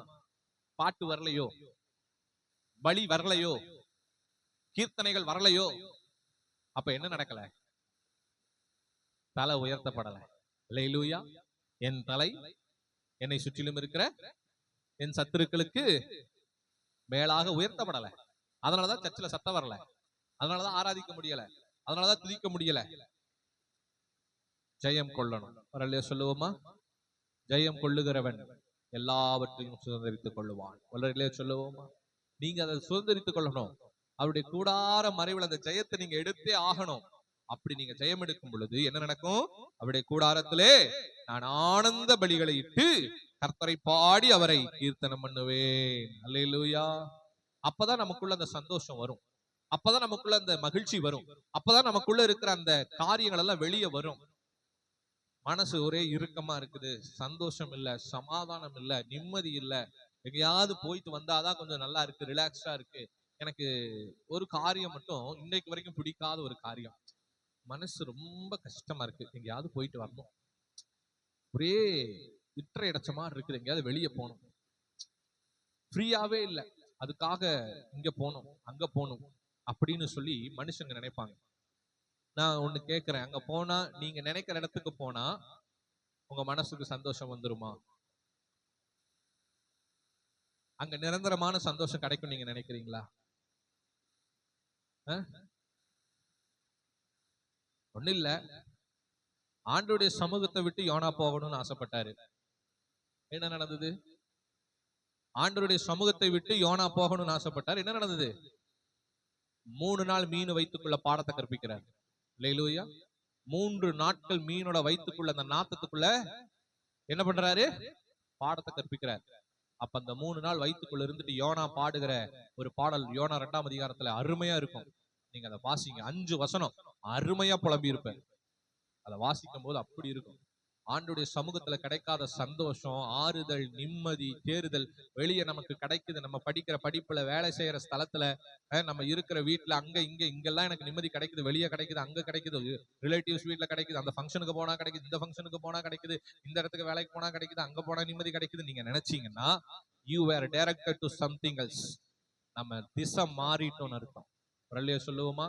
பாட்டு வரலையோ, பலி வரலையோ, கீர்த்தனைகள் வரலையோ, அப்ப என்ன நடக்கல? தலை உயர்த்தப்படல. அல்லேலூயா. என் தலை என்னை சுற்றிலும் இருக்கிற என் சத்துருக்களுக்கு மேலாக உயர்த்தப்படல. அதனாலதான் சர்ச்சில் சத்தம் வரல, அதனாலதான் ஆராதிக்க முடியல, அதனாலதான் துதிக்க முடியல. ஜெயம் கொள்ளணும். வரலையோ சொல்லுவோமா? ஜெயம் கொள்ளுகிறவன் எல்லாவற்றையும் சுதந்திரித்துக் கொள்ளுவான். வரலையோ சொல்லுவோமா? நீங்க அதை சுதந்திரித்துக் கொள்ளணும். அவருடைய கூடார மறைவில் அந்த ஜெயத்தை நீங்க எடுத்தே ஆகணும். அப்படி நீங்க ஜெயம் எடுக்கும் பொழுது என்ன நடக்கும்? அவருடைய கூடாரத்திலே நான் ஆனந்த பலிகளை இட்டு கர்த்தரை பாடி அவரை கீர்த்தனம் பண்ணுவேன். அல்லேலூயா. அப்பதான் நமக்குள்ள அந்த சந்தோஷம் வரும், அப்பதான் நமக்குள்ள அந்த மகிழ்ச்சி வரும், அப்பதான் நமக்குள்ள இருக்கிற அந்த காரியங்கள் எல்லாம் வெளியே வரும். மனசு ஒரே இறுக்கமா இருக்குது, சந்தோஷம் இல்ல, சமாதானம் இல்ல, நிம்மதி இல்ல, எங்கேயாவது போயிட்டு வந்தாதான் கொஞ்சம் நல்லா இருக்கு, ரிலாக்ஸா இருக்கு. எனக்கு ஒரு காரியம் மட்டும் இன்னைக்கு வரைக்கும் பிடிக்காத ஒரு காரியம், மனசு ரொம்ப கஷ்டமா இருக்கு, எங்கேயாவது போயிட்டு வரணும், ஒரே இற்ற இடைச்ச மாதிரி இருக்குது, எங்கேயாவது வெளியே போகணும், ஃப்ரீயாவே இல்லை, அதுக்காக இங்க போகணும் அங்க போகணும் அப்படின்னு சொல்லி மனுஷங்க நினைப்பாங்க. நான் ஒண்ணு கேட்கிறேன், அங்க போனா, நீங்க நினைக்கிற இடத்துக்கு போனா உங்க மனசுக்கு சந்தோஷம் வந்துருமா? அங்க நிரந்தரமான சந்தோஷம் கிடைக்கும் நீங்க நினைக்கிறீங்களா? ஒண்ணு இல்ல, ஆண்டவருடைய சமூகத்தை விட்டு யோனா போகணும்னு ஆசைப்பட்டாரு. என்ன நடந்தது? ஆண்டவருடைய சமூகத்தை விட்டு யோனா போகணும்னு ஆசைப்பட்டார். என்ன நடந்தது? 3 நாள் மீன் வைத்துக்குள்ள பாடத்தை கற்பிக்கிறார். அல்லேலூயா. 3 நாட்கள் மீனோட வயிற்றுக்குள்ள அந்த நாத்தத்துக்குள்ள என்ன பண்றாரு? பாடத்தை கற்பிக்கிறார். அப்ப அந்த 3 நாள் வயிற்றுக்குள்ள இருந்துட்டு யோனா பாடுகிற ஒரு பாடல் யோனா 2ஆம் அதிகாரத்துல அருமையா இருக்கும். நீங்க அதை வாசிங்க, 5 வசனம் அருமையா புலம்பி இருப்பேன். அதை வாசிக்கும் போது அப்படி இருக்கும். ஆண்டுடைய சமூகத்துல கிடைக்காத சந்தோஷம், ஆறுதல், நிம்மதி, தேறுதல் வெளியே நமக்கு கிடைக்குது. நம்ம படிக்கிற படிப்புல, வேலை செய்யற ஸ்தலத்துல, நம்ம இருக்கிற வீட்டுல, அங்க இங்கெல்லாம் எனக்கு நிம்மதி கிடைக்குது. வெளியே கிடைக்குது, அங்க கிடைக்குது, ரிலேட்டிவ்ஸ் வீட்டுல கிடைக்குது, அந்த ஃபங்க்ஷனுக்கு போனா கிடைக்குது, இந்த ஃபங்க்ஷனுக்கு போனா கிடைக்குது, இந்த இடத்துக்கு வேலைக்கு போனா கிடைக்குது, அங்க போனா நிம்மதி கிடைக்குது. நீங்க நினைச்சீங்கன்னா you were directed to something else. நம்ம திசை மாறிட்டோம்னு அர்த்தம். வரலையே சொல்லுவோமா?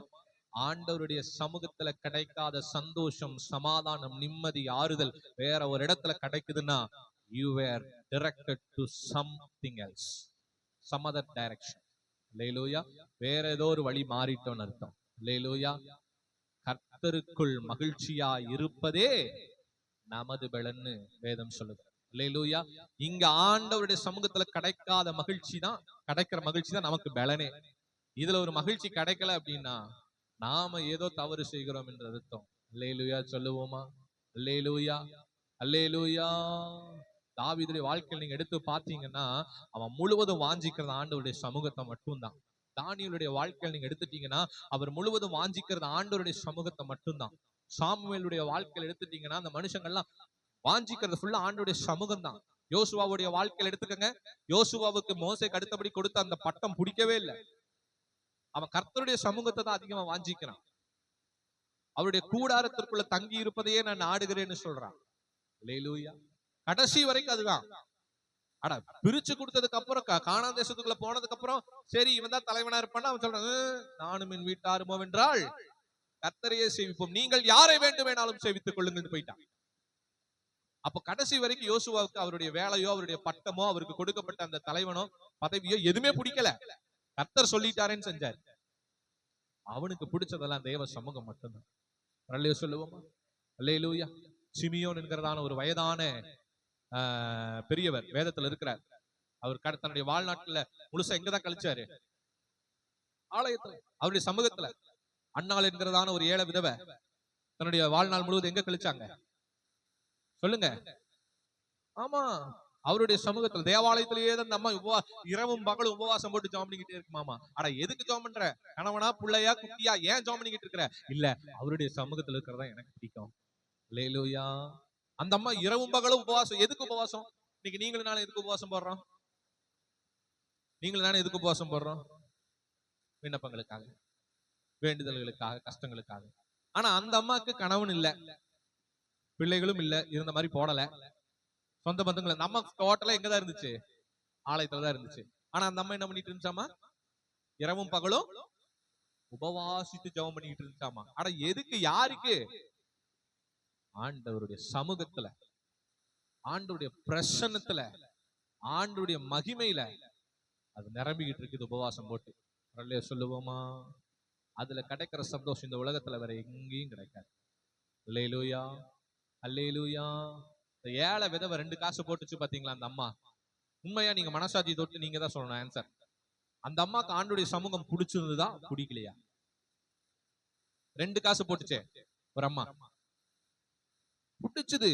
ஆண்டவருடைய சமூகத்துல கிடைக்காத சந்தோஷம், சமாதானம், நிம்மதி, ஆறுதல் வேற ஒரு இடத்துல கிடைக்குதுன்னா you were directed to something else, some other direction. அல்லேலூயா. வேற ஏதோ ஒரு வழி மாறிட்டோம்னு அர்த்தம். அல்லேலூயா. கர்த்தருக்குள் மகிழ்ச்சியா இருப்பதே நமது பலன்னு வேதம் சொல்லுது. அல்லேலூயா. இங்க ஆண்டவருடைய சமூகத்துல கிடைக்காத மகிழ்ச்சி தான், கிடைக்கிற மகிழ்ச்சி தான் நமக்கு பலனே. இதுல ஒரு மகிழ்ச்சி கிடைக்கல அப்படின்னா நாம ஏதோ தவறு செய்கிறோம் என்ற அர்த்தம். அல்லேலூயா சொல்லுவோமா? அல்லேலூயா. அல்லேலூயா. தாவீதுடைய வாழ்க்கையில் நீங்க எடுத்து பார்த்தீங்கன்னா அவன் முழுவதும் வாஞ்சிக்கிறது ஆண்டவருடைய சமூகத்தை மட்டும்தான். தானியேலுடைய வாழ்க்கையில் நீங்க எடுத்துட்டீங்கன்னா அவர் முழுவதும் வாஞ்சிக்கிறது ஆண்டவருடைய சமூகத்தை மட்டும்தான். சாமுவேலுடைய வாழ்க்கையில் எடுத்துட்டீங்கன்னா அந்த மனுஷங்கள்லாம் வாஞ்சிக்கிறது ஃபுல்லா ஆண்டவருடைய சமூகம் தான். யோசுவாவுடைய வாழ்க்கையில் எடுத்துக்கங்க, யோசுவாவுக்கு மோசேக்கு அடுத்தபடி கொடுத்த அந்த பட்டம் பிடிக்கவே இல்லை. அவன் கர்த்தருடைய சமூகத்தை தான் அதிகமா வாஞ்சிக்கிறான். அவருடைய கூடாரத்திற்குள்ள தங்கி இருப்பதையே நான் நாடுகிறேன்னு சொல்றான். அல்லேலூயா. கடைசி வரைக்கும் அதுதான். அட பிரிச்சு கொடுத்ததுக்கு அப்புறம் கானான் தேசத்துக்குள்ள போனதுக்கு அப்புறம் சரி இவன் தான் தலைவனா இருப்பான்னு அவன் சொல்றான், நானும் என் வீட்டாருமோ என்றால் கர்த்தரையே சேவிப்போம், நீங்கள் யாரை வேண்டுமானாலும் சேவித்துக் கொள்ளுங்கன்னு போயிட்டான். அப்ப கடைசி வரைக்கும் யோசுவாவுக்கு அவருடைய வேலையோ அவருடைய பட்டமோ அவருக்கு கொடுக்கப்பட்ட அந்த தலைவனோ பதவியோ எதுவுமே பிடிக்கல. கர்த்தர் சொல்லிட்டாரேன்னு செஞ்சார். அவனுக்கு பிடிச்சதெல்லாம் தேவ சமூகம் மட்டும்தான். அல்லேலூயா சொல்லுவோமா? அல்லேலூயா. சிமியோன் என்கிறதான ஒரு வயதான பெரியவர் வேதத்துல இருக்கிறார். அவர் தன்னுடைய வாழ்நாட்டுல முழுசா எங்கதான் கழிச்சாரு? ஆலயத்துல, அவருடைய சமூகத்துல. அன்னாள் என்கிறதான ஒரு ஏழை விதவை தன்னுடைய வாழ்நாள் முழுவதும் எங்க கழிச்சாங்க சொல்லுங்க? ஆமா, அவருடைய சமூகத்துல தேவாலயத்திலேயே தான் நம்ம இரவும் பகலும் உபவாசம் போட்டு ஜெபம் பண்ணிக்கிட்டே இருக்குமாமா. அட எதுக்கு ஜெபம் பண்ற? கணவனா புள்ளையா குட்டியா ஏன் ஜெபம் பண்ணிக்கிட்டு இருக்கிற? இல்ல, அவருடைய சமூகத்துல இருக்கிறதா எனக்கு பிடிக்கும். அல்லேலூயா. அந்த அம்மா இரவும் பகலும் உபவாசம். எதுக்கு உபவாசம்? இன்னைக்கு நீங்களும் நானும் எதுக்கு உபவாசம் போடுறோம்? நீங்களும் நானும் எதுக்கு உபவாசம் போடுறோம்? விண்ணப்பங்களுக்காக, வேண்டுதல்களுக்காக, கஷ்டங்களுக்காக. ஆனா அந்த அம்மாக்கு கணவன் இல்ல, பிள்ளைகளும் இல்ல, இருந்த மாதிரி போடல. சொந்த பந்தங்கள் நம்ம டோட்டலா எங்கதான் இருந்துச்சு? ஆலயத்துலதான் இருந்துச்சு. ஆனா அந்த அம்மா என்ன பண்ணிட்டு இருந்துச்சாமா? இரவும் பகலும் உபவாசித்து ஜெபம் பண்ணிட்டு இருந்துச்சாமா. ஆனா எதுக்கு? யாருக்கு? ஆண்டவருடைய சமூகத்துல, ஆண்டவருடைய பிரசன்னத்துல, ஆண்டவருடைய மகிமையில அது நிரம்பிக்கிட்டு இருக்குது உபவாசம் போட்டு. அல்லேலூயா சொல்லுவோமா? அதுல கிடைக்கிற சந்தோஷம் இந்த உலகத்துல வேற எங்கேயும் கிடைக்காது. அல்லேலூயா, அல்லேலூயா. இந்த ஏழை விதவை 2 காசு போட்டுச்சு பாத்தீங்களா அந்த அம்மா? உண்மையா நீங்க மனசாட்சி தொட்டு நீங்க தான் சொல்லணும் ஆன்சர். அந்த அம்மாக்கு ஆண்டவருடைய சமூகம் பிடிச்சிருந்துதா பிடிக்கலையா? 2 காசு போட்டுச்சே ஒரு அம்மா, பிடிச்சது.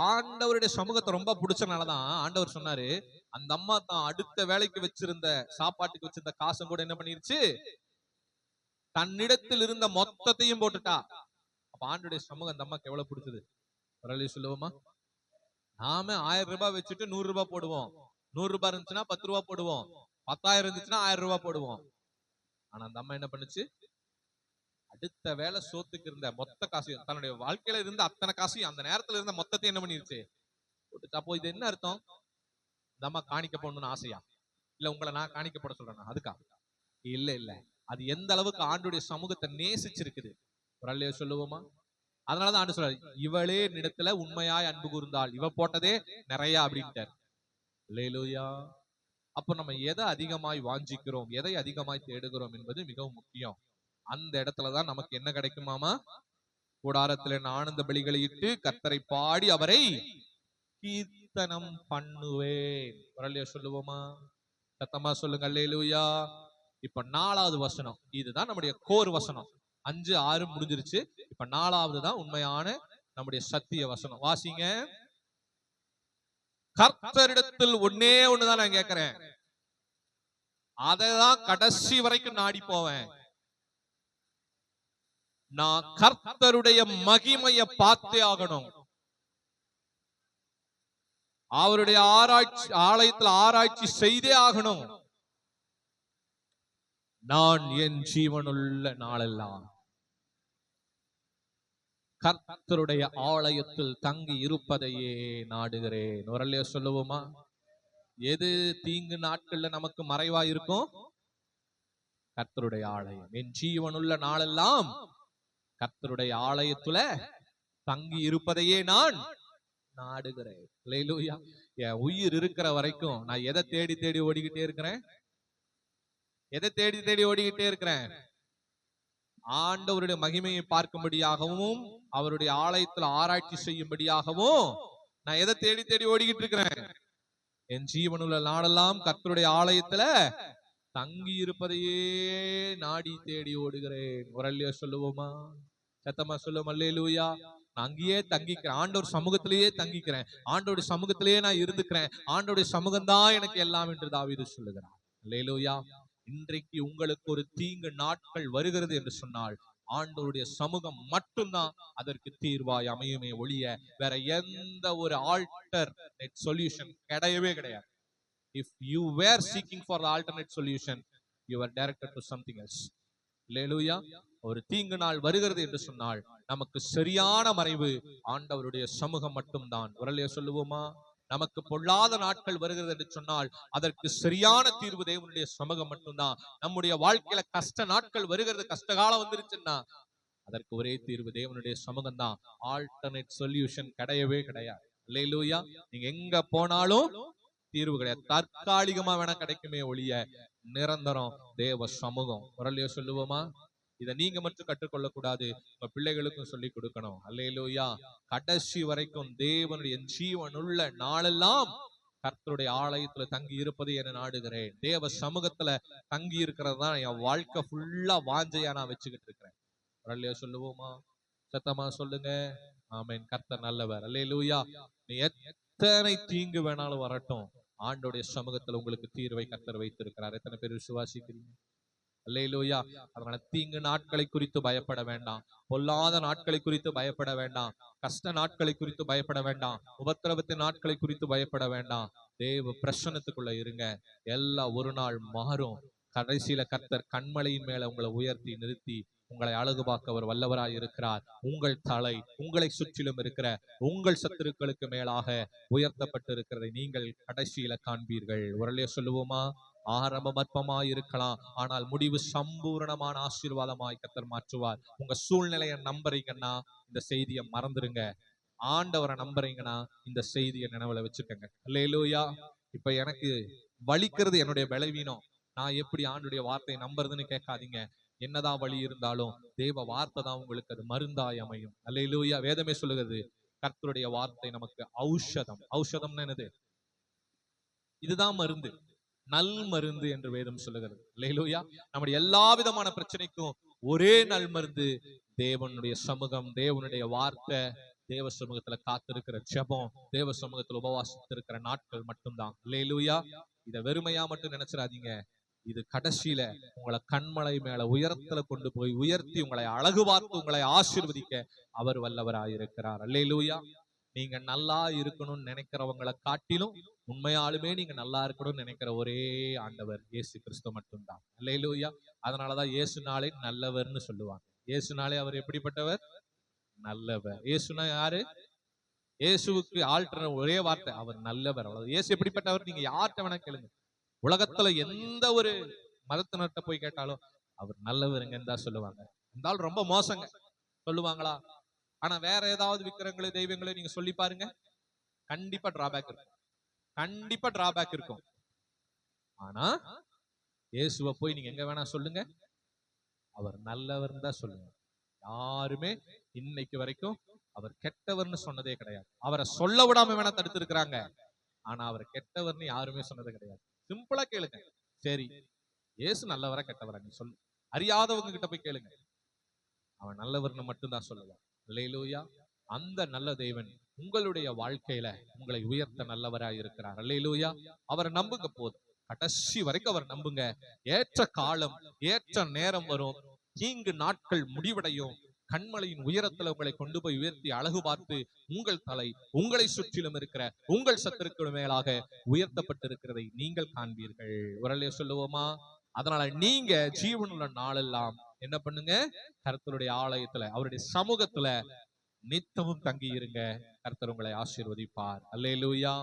ஆண்டவருடைய சமூகத்தை ரொம்ப பிடிச்சனாலதான் ஆண்டவர் சொன்னாரு, அந்த அம்மா தான் அடுத்த வேலைக்கு வச்சிருந்த சாப்பாட்டுக்கு வச்சிருந்த காசும் கூட என்ன பண்ணிருச்சு? தன்னிடத்தில் இருந்த மொத்தத்தையும் போட்டுட்டா. அப்ப ஆண்டவருடைய சமூகம் அந்த அம்மாக்கு எவ்வளவு பிடிச்சது? சொல்லுவோமா? நாம 1000 ரூபாய் வச்சுட்டு 100 ரூபாய் போடுவோம். 100 ரூபாய் இருந்துச்சுன்னா 10 ரூபாய் போடுவோம். 10,000 இருந்துச்சுன்னா 1000 ரூபாய் போடுவோம். ஆனா அந்த அம்மா என்ன பண்ணுச்சு? அடுத்த வேலை சோத்துக்கு இருந்த மொத்த காசையும், தன்னுடைய வாழ்க்கையில இருந்த அத்தனை காசையும், அந்த நேரத்துல இருந்த மொத்தத்தையும் என்ன பண்ணிருச்சு? அப்போ இது என்ன அர்த்தம்? இந்த அம்மா காணிக்க போடணும்னு ஆசையா? இல்ல உங்களை நான் காணிக்க போட சொல்றேன் அதுக்கா? இல்ல இல்ல, அது எந்த அளவுக்கு ஆண்டுடைய சமூகத்தை நேசிச்சிருக்குது. ஒரு அல்லேலூயா சொல்லுவோமா? அதனாலதான் ஆண்டு சொல்றாரு, இவளே இடத்துல உண்மையாய் அன்பு கூர்ந்தாள், இவ போட்டதே நிறைய அப்படின்ட்டார். அல்லேலூயா. அப்ப நம்ம எதை அதிகமாய் வாஞ்சிக்கிறோம், எதை அதிகமாய் தேடுகிறோம் என்பது மிகவும் முக்கியம். அந்த இடத்துலதான் நமக்கு என்ன கிடைக்குமாமா? கூடாரத்துல ஆனந்த பலிகளை இட்டு கர்த்தரை பாடி அவரை கீர்த்தனம் பண்ணுவேன். அல்லேலூயா சொல்லுவோமா? சத்தமா சொல்லுங்க அல்லேலூயா. இப்ப 4வது வசனம், இதுதான் நம்முடைய கோர் வசனம். 5, 6 முடிஞ்சிருச்சு. இப்ப 4வது தான் உண்மையான நம்முடைய சத்திய வசனம். வாசிங்க. கர்த்தரிடத்தில் ஒன்னே ஒண்ணுதான் நான் கேட்கிறேன், அதைதான் கடைசி வரைக்கும் நாடி போவேன். நான் கர்த்தருடைய மகிமையை பார்த்தே ஆகணும். அவருடைய ஆராய்ச்சி, ஆலயத்தில் ஆராய்ச்சி செய்தே ஆகணும். நான் என் ஜீவனுள்ள நாளெல்லாம் கர்த்தருடைய ஆலயத்தில் தங்கி இருப்பதையே நாடுகிறேன். ஒரு அல்லேலூயா சொல்லுவோமா? எது தீங்கு நாட்கள்ல நமக்கு மறைவா இருக்கும்? கர்த்தருடைய ஆலயம். என் ஜீவனுள்ள நாளெல்லாம் கர்த்தருடைய ஆலயத்துல தங்கி இருப்பதையே நான் நாடுகிறேன். அல்லேலூயா. என் உயிர் இருக்கிற வரைக்கும் நான் எதை தேடி தேடி ஓடிக்கிட்டே இருக்கிறேன்? எதை தேடி தேடி ஓடிக்கிட்டே இருக்கிறேன்? ஆண்டவருடைய மகிமையை பார்க்கும்படியாகவும் அவருடைய ஆலயத்துல ஆராய்ச்சி செய்யும்படியாகவும் நான் எதை தேடி தேடி ஓடிக்கிட்டு இருக்கிறேன்? என் ஜீவனுள்ள நாளெல்லாம் கர்த்தருடைய ஆலயத்துல தங்கி இருப்பதையே நாடி தேடி ஓடுகிறேன். ஒரு அல்லேலூயா சொல்லுவோமா? சத்தமா சொல்லுவோம் அல்லேலூயா. நான் அங்கேயே தங்கிக்கிறேன், ஆண்டவர் சமூகத்திலேயே தங்கிக்கிறேன், ஆண்டவருடைய சமூகத்திலேயே நான் இருந்துக்கிறேன், ஆண்டவருடைய சமூகம் தான் எனக்கு எல்லாம் என்று தாவீது சொல்லுகிறார். அல்லேலூயா. இன்றைக்கு உங்களுக்கு ஒரு தீங்கு நாட்கள் வருகிறது என்று சொன்னால் ஆண்டவருடைய சமூகம் மட்டும்தான் அதற்கு தீர்வாய் அமையுமே ஒழிய வேற எந்த ஒரு ஆல்டர்னேட் சொல்யூஷன் கிடையவே கிடையாது. If you were seeking for the alternate solution, you were directed to something else. அல்லேலூயா. ஒரு தீங்கு நாள் வருகிறது என்று சொன்னால் நமக்கு சரியான மறைவு ஆண்டவருடைய சமூகம் மட்டும்தான். உரலைய சொல்லுவோமா? நமக்கு பொல்லாத நாட்கள் வருகிறது என்று சொன்னால் அதற்கு சரியான தீர்வு தேவனுடைய சமூகம் மட்டும்தான். நம்முடைய வாழ்க்கையில கஷ்ட நாட்கள் வருகிறது, கஷ்ட காலம் வந்துருச்சுன்னா அதற்கு ஒரே தீர்வு தேவனுடைய சமூகம் தான். ஆல்டர்னேட் சொல்யூஷன் கிடையவே கிடையாது. அல்லேலூயா. நீங்க எங்க போனாலும் தீர்வு கிடையாது. தற்காலிகமா வேணா கிடைக்குமே ஒழிய நிரந்தரம் தேவ சமூகம். உரலையோ சொல்லுவோமா? இதை நீங்க மட்டும் கற்றுக்கொள்ள கூடாது, உங்க பிள்ளைகளுக்கும் சொல்லி கொடுக்கணும். அல்லேலூயா. கடைசி வரைக்கும் தேவனுடைய ஜீவன் உள்ள நாளெல்லாம் கர்த்தருடைய ஆலயத்துல தங்கி இருப்பதை என நாடுகிறேன். தேவ சமூகத்துல தங்கி இருக்கிறது தான் என் வாழ்க்கை ஃபுல்லா வாஞ்சையா நான் வச்சுக்கிட்டு இருக்கிறேன். அல்லேலூயா சொல்லுவோமா? சத்தமா சொல்லுங்க. ஆமென். கர்த்தர் நல்லவர். அல்லேலூயா. நீ எத்தனை தீங்கு வேணாலும் வரட்டும், ஆண்டோடைய சமூகத்துல உங்களுக்கு தீர்வை கர்த்தர் வைத்திருக்கிறார். எத்தனை பேர் விசுவாசிக்கிறீங்க? அல்லேலூயா. அதனால தீங்கு நாட்களை குறித்து பயப்பட வேண்டாம், பொல்லாத நாட்களை குறித்து பயப்பட வேண்டாம், கஷ்ட நாட்களை குறித்து பயப்பட வேண்டாம், உபத்திரவத்தின் நாட்களை குறித்து பயப்பட வேண்டாம். தேவ பிரசன்னத்துக்குள்ள இருங்க. எல்லாம் ஒரு நாள் மாறும். கடைசியில கர்த்தர் கண்மலையின் மேல உங்களை உயர்த்தி நிறுத்தி உங்களை அழகு பார்க்க அவர் வல்லவராய் இருக்கிறார். உங்கள் தலை உங்களை சுற்றிலும் இருக்கிற உங்கள் சத்துருக்களுக்கு மேலாக உயர்த்தப்பட்டு இருக்கிறதை நீங்கள் கடைசியில காண்பீர்கள். உரலைய சொல்லுவோமா? ஆரம்பம் அற்பமாய் இருக்கலாம், ஆனால் முடிவு சம்பூரணமான ஆசீர்வாதமாய் கர்த்தர் மாற்றுவார். உங்க சூழ்நிலையை நம்புறீங்கன்னா இந்த செய்தியை மறந்துருங்க. ஆண்டவரை நம்புறீங்கன்னா இந்த செய்தியை நினைவுல வச்சுக்கோங்க. அல்லேலூயா. இப்ப எனக்கு வலிக்கிறது என்னுடைய பலவீனம், நான் எப்படி ஆண்டுடைய வார்த்தையை நம்புறதுன்னு கேட்காதீங்க. என்னதான் வழி இருந்தாலும் தேவ வார்த்தை தான் உங்களுக்கு அது மருந்தாய் அமையும். அல்லேலூயா. வேதமே சொல்லுகிறது கர்த்தருடைய வார்த்தை நமக்கு ஔஷதம். ஔஷதம்னு என்னது? இதுதான் மருந்து, நல் மருந்து என்று வேதம் சொல்லுகிறது. அல்லேலூயா. நம்முடைய எல்லா விதமான பிரச்சனைக்கும் ஒரே நல் மருந்து தேவனுடைய சமூகம், தேவனுடைய வார்த்தை, தேவ சமூகத்துல காத்திருக்கிற ஜெபம், தேவ சமூகத்துல உபவாசித்திருக்கிற நாட்கள் மட்டும்தான். அல்லேலூயா. இத வெறுமையா மட்டும் நினைச்சிடாதீங்க. இது கடைசியில உங்களை கண்மலை மேல உயரத்துல கொண்டு போய் உயர்த்தி உங்களை அழகு பார்த்து உங்களை ஆசீர்வதிக்க அவர் வல்லவராயிருக்கிறார். அல்லேலூயா. நீங்க நல்லா இருக்கணும்னு நினைக்கிறவங்களை காட்டிலும் உண்மையாலுமே நீங்க நல்லா இருக்கணும்னு நினைக்கிற ஒரே ஆண்டவர் இயேசு கிறிஸ்து மட்டும்தான். அல்லேலூயா. அதனாலதான் இயேசுனாலே நல்லவர்னு சொல்லுவாங்க. இயேசுனாலே அவர் எப்படிப்பட்டவர்? நல்லவர். இயேசுனா யாரு? இயேசுவுக்கு ஆல்டர் ஒரே வார்த்தை, அவர் நல்லவர். அவ்வளவு. இயேசு எப்படிப்பட்டவர்? நீங்க யார்கிட்ட வேணா கேளுங்க. உலகத்துல எந்த ஒரு மதத்தினர்கிட்ட போய் கேட்டாலும் அவர் நல்லவருங்கன்னு தான் சொல்லுவாங்க. இருந்தாலும் ரொம்ப மோசங்க சொல்லுவாங்களா? ஆனா வேற ஏதாவது விக்கிரங்களை தெய்வங்களை நீங்க சொல்லி பாருங்க, கண்டிப்பா டிராபேக் இருக்கும். கண்டிப்பா டிராபேக் இருக்கும். ஆனா இயேசுவை போய் நீங்க எங்க வேணா சொல்லுங்க, அவர் நல்லவர்னு தான் சொல்லுங்க. யாருமே இன்னைக்கு வரைக்கும் அவர் கெட்டவர்னு சொன்னதே கிடையாது. அவரை சொல்ல விடாம வேணா தடுத்து இருக்கிறாங்க, ஆனா அவர் கெட்டவர்னு யாருமே சொன்னது கிடையாது. சிம்பிளா கேளுங்க. சரி, இயேசு நல்லவரா கெட்டவரா நீ சொல்லு. அறியாதவங்க கிட்ட போய் கேளுங்க, அவன் நல்லவர்னு மட்டும்தான் சொல்லுவான். அல்லேலூயா. அந்த நல்ல தேவன் உங்களுடைய வாழ்க்கையில உங்களை உயர்த்த நல்லவராய் இருக்கிறார். அல்லேலூயா. அவரை நம்புங்க போதும். கடைசி வரைக்கும் அவர் நம்புங்க. ஏற்ற காலம், ஏற்ற நேரம் வரும். தீங்கு நாட்கள் முடிவடையும். கண்மலையின் உயரத்துல உங்களை கொண்டு போய் உயர்த்தி அழகு பார்த்து உங்கள் தலை உங்களை சுற்றிலும் இருக்கிற உங்கள் சத்துருக்கள் மேலாக உயர்த்தப்பட்டிருக்கிறதை நீங்கள் காண்பீர்கள். உரலைய சொல்லுவோமா? அதனால நீங்க ஜீவனுள்ள நாளெல்லாம் என்ன பண்ணுங்க? கர்த்தருடைய ஆலயத்துல அவருடைய சமூகத்துல நித்தமும் தங்கி இருங்க. கர்த்தர் உங்களை ஆசீர்வதிப்பார். அல்லேலூயா.